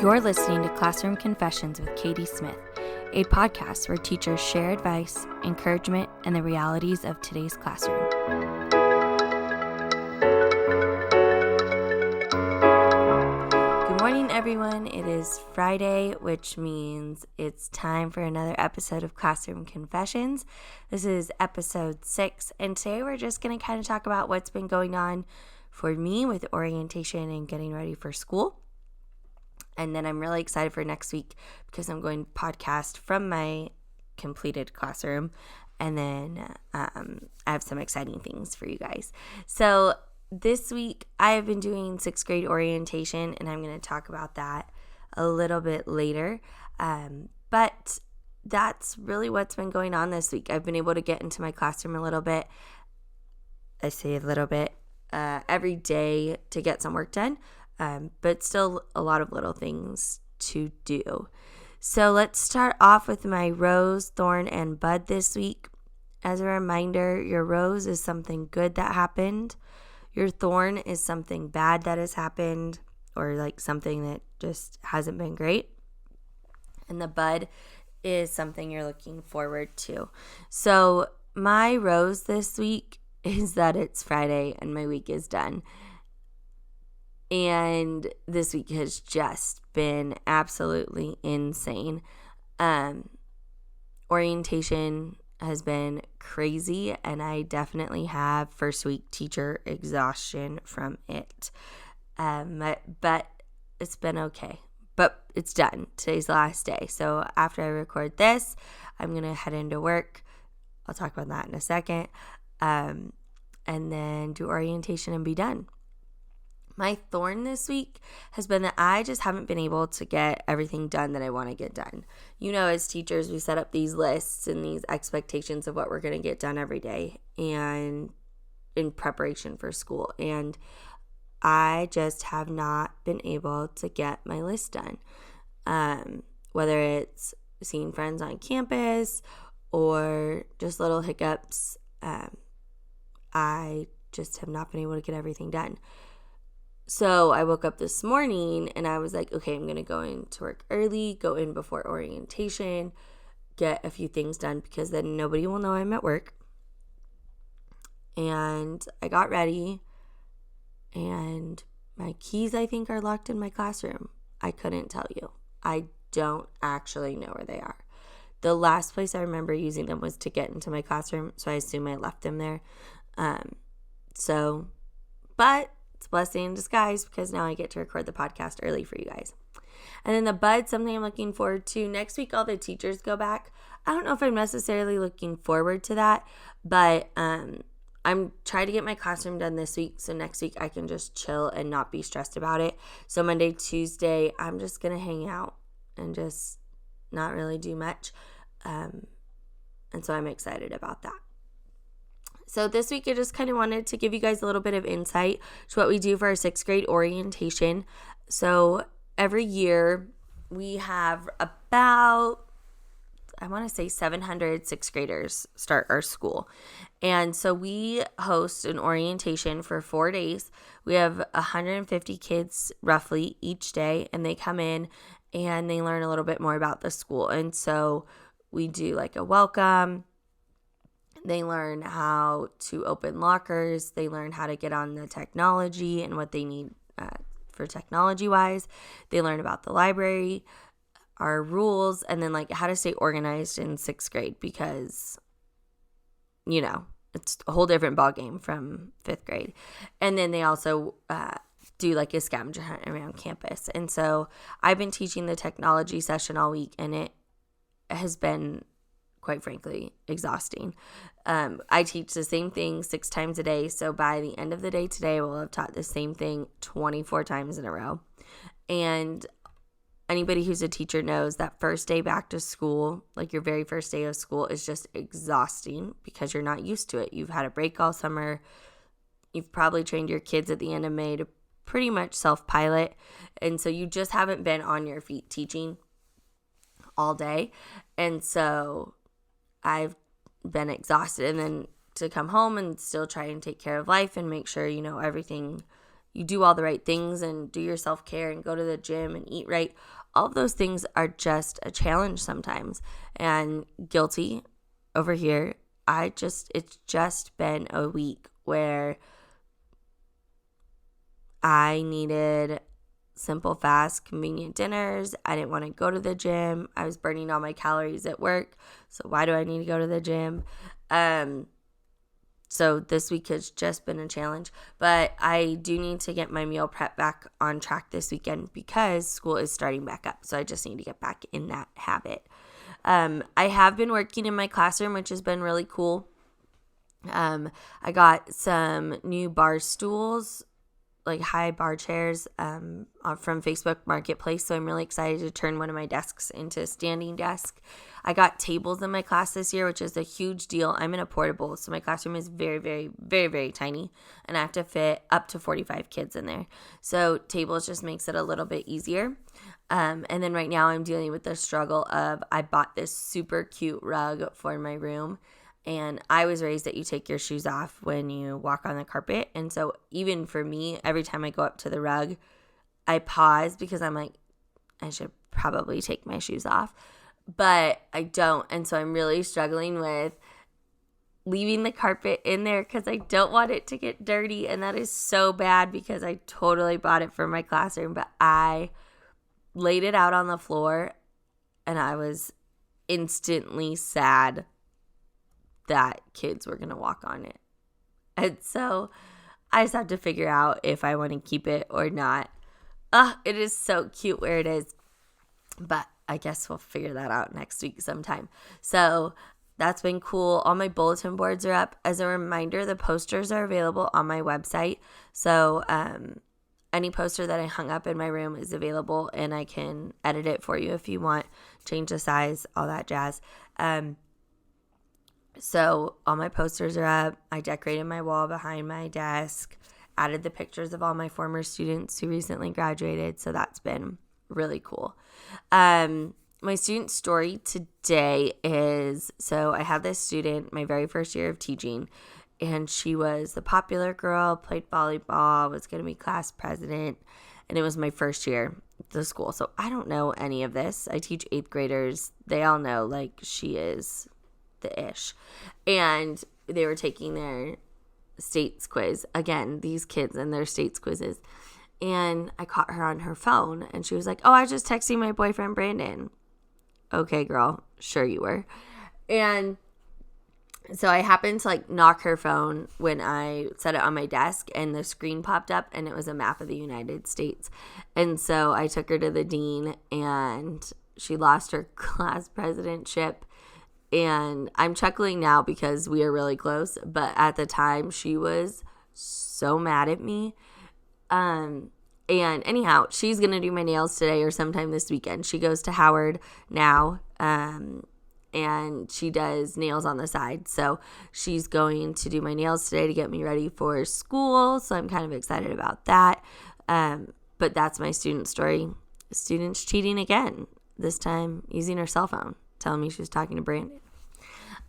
You're listening to Classroom Confessions with Katie Smith, a podcast where teachers share advice, encouragement, and the realities of today's classroom. Good morning, everyone. It is Friday, which means it's time for another episode of Classroom Confessions. This is episode 6, and today we're just going to kind of talk about what's been going on for me with orientation and getting ready for school. And then I'm really excited for next week because I'm going to podcast from my completed classroom. And then I have some exciting things for you guys. So this week I have been doing 6th grade orientation, and I'm going to talk about that a little bit later. But that's really what's been going on this week. I've been able to get into my classroom a little bit. I say a little bit every day to get some work done. But still a lot of little things to do. So let's start off with my rose, thorn, and bud this week. As a reminder, your rose is something good that happened. Your thorn is something bad that has happened, or like something that just hasn't been great. And the bud is something you're looking forward to. So my rose this week is that it's Friday and my week is done. And this week has just been absolutely insane. Orientation has been crazy, and I definitely have first week teacher exhaustion from it. But it's been okay. But it's done. Today's the last day. So after I record this, I'm going to head into work. I'll talk about that in a second. And then do orientation and be done. My thorn this week has been that I just haven't been able to get everything done that I want to get done. You know, as teachers, we set up these lists and these expectations of what we're going to get done every day and in preparation for school. And I just have not been able to get my list done. Whether it's seeing friends on campus or just little hiccups, I just have not been able to get everything done. So I woke up this morning and I was like, okay, I'm going to go into work early, go in before orientation, get a few things done because then nobody will know I'm at work. And I got ready and my keys, I think, are locked in my classroom. I couldn't tell you. I don't actually know where they are. The last place I remember using them was to get into my classroom, so I assume I left them there. But it's a blessing in disguise because now I get to record the podcast early for you guys. And then the bud, something I'm looking forward to. Next week, all the teachers go back. I don't know if I'm necessarily looking forward to that, but I'm trying to get my classroom done this week so next week I can just chill and not be stressed about it. So Monday, Tuesday, I'm just going to hang out and just not really do much. And so I'm excited about that. So this week, I just kind of wanted to give you guys a little bit of insight to what we do for our 6th grade orientation. So every year, we have about, I want to say 700 6th graders start our school. And so we host an orientation for 4 days. We have 150 kids roughly each day, and they come in and they learn a little bit more about the school. And so we do like a welcome. They learn how to open lockers. They learn how to get on the technology and what they need for technology-wise. They learn about the library, our rules, and then like how to stay organized in 6th grade because, you know, it's a whole different ballgame from 5th grade. And then they also do like a scavenger hunt around campus. And so I've been teaching the technology session all week, and it has been, quite frankly, exhausting. I teach the same thing 6 times a day. So by the end of the day today, we'll have taught the same thing 24 times in a row. And anybody who's a teacher knows that first day back to school, like your very first day of school, is just exhausting because you're not used to it. You've had a break all summer. You've probably trained your kids at the end of May to pretty much self-pilot. And so you just haven't been on your feet teaching all day. And so I've been exhausted, and then to come home and still try and take care of life and make sure, you know, everything you do all the right things and do your self-care and go to the gym and eat right. All of those things are just a challenge sometimes. And guilty over here. It's just been a week where I needed simple, fast, convenient dinners. I didn't want to go to the gym. I was burning all my calories at work. So why do I need to go to the gym? So this week has just been a challenge. But I do need to get my meal prep back on track this weekend because school is starting back up. So I just need to get back in that habit. I have been working in my classroom, which has been really cool. I got some new bar stools, like high bar chairs, from Facebook Marketplace. So I'm really excited to turn one of my desks into a standing desk. I got tables in my class this year, which is a huge deal. I'm in a portable, so my classroom is very, very, very, very tiny, and I have to fit up to 45 kids in there. So tables just makes it a little bit easier. And then right now I'm dealing with the struggle of I bought this super cute rug for my room. And I was raised that you take your shoes off when you walk on the carpet. And so even for me, every time I go up to the rug, I pause because I'm like, I should probably take my shoes off. But I don't. And so I'm really struggling with leaving the carpet in there because I don't want it to get dirty. And that is so bad because I totally bought it for my classroom. But I laid it out on the floor and I was instantly sad that kids were going to walk on it. And so I just have to figure out if I want to keep it or not. It is so cute where it is. But I guess we'll figure that out next week sometime. So that's been cool. All my bulletin boards are up. As a reminder, the posters are available on my website. So any poster that I hung up in my room is available and I can edit it for you if you want. Change the size, all that jazz. So all my posters are up. I decorated my wall behind my desk, added the pictures of all my former students who recently graduated. So that's been really cool. My student story today is, so I had this student my very first year of teaching, and she was the popular girl, played volleyball, was going to be class president, and it was my first year at the school. So I don't know any of this. I teach 8th graders. They all know, like, she is the ish. And they were taking their states quiz. Again, these kids and their states quizzes. And I caught her on her phone and she was like, oh, I was just texting my boyfriend, Brandon. Okay, girl. Sure you were. And so I happened to knock her phone when I set it on my desk and the screen popped up and it was a map of the United States. And so I took her to the dean and she lost her class presidentship. And I'm chuckling now because we are really close. But at the time, she was so mad at me. And anyhow, she's going to do my nails today or sometime this weekend. She goes to Howard now. And she does nails on the side. So she's going to do my nails today to get me ready for school. So I'm kind of excited about that. But that's my student story. Student's cheating again. This time using her cell phone. Telling me she was talking to Brandon.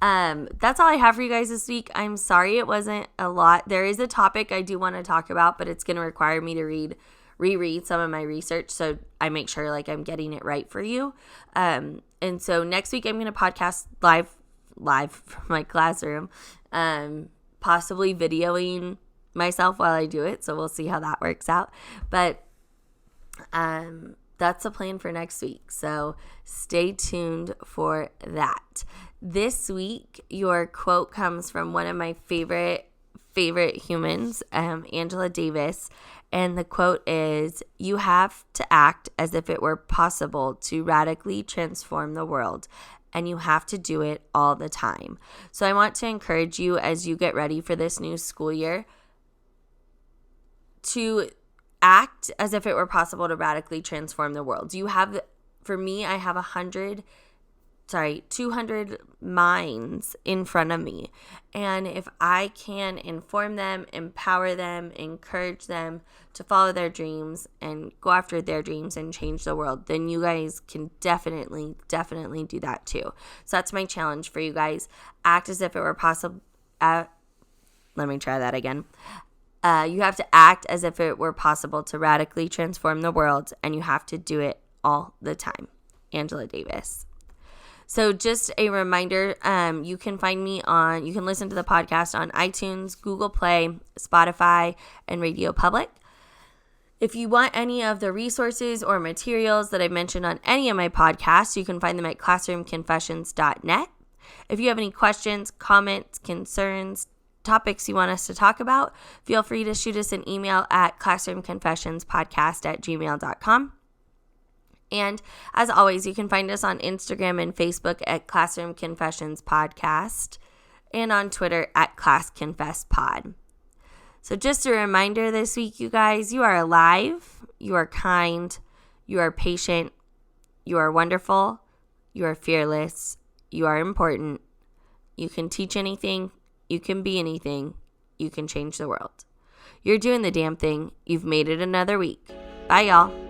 That's all I have for you guys this week. I'm sorry it wasn't a lot. There is a topic I do want to talk about, but it's going to require me to reread some of my research so I make sure I'm getting it right for you. And so next week I'm going to podcast live from my classroom, possibly videoing myself while I do it. So we'll see how that works out. But that's the plan for next week. So stay tuned for that. This week, your quote comes from one of my favorite humans, Angela Davis. And the quote is, you have to act as if it were possible to radically transform the world. And you have to do it all the time. So I want to encourage you as you get ready for this new school year to act as if it were possible to radically transform the world. For me, I have 200 minds in front of me. And if I can inform them, empower them, encourage them to follow their dreams and go after their dreams and change the world, then you guys can definitely do that too. So that's my challenge for you guys. Act as if it were possible. Let me try that again. You have to act as if it were possible to radically transform the world, and you have to do it all the time. Angela Davis. So just a reminder, you can listen to the podcast on iTunes, Google Play, Spotify, and Radio Public. If you want any of the resources or materials that I mentioned on any of my podcasts, you can find them at classroomconfessions.net. If you have any questions, comments, concerns, topics you want us to talk about, feel free to shoot us an email at classroomconfessionspodcast@gmail.com. And as always, you can find us on Instagram and Facebook at Classroom Confessions Podcast and on Twitter at Class Confess Pod. So just a reminder this week, you guys, you are alive, you are kind, you are patient, you are wonderful, you are fearless, you are important, you can teach anything, you can be anything, you can change the world. You're doing the damn thing. You've made it another week. Bye, y'all.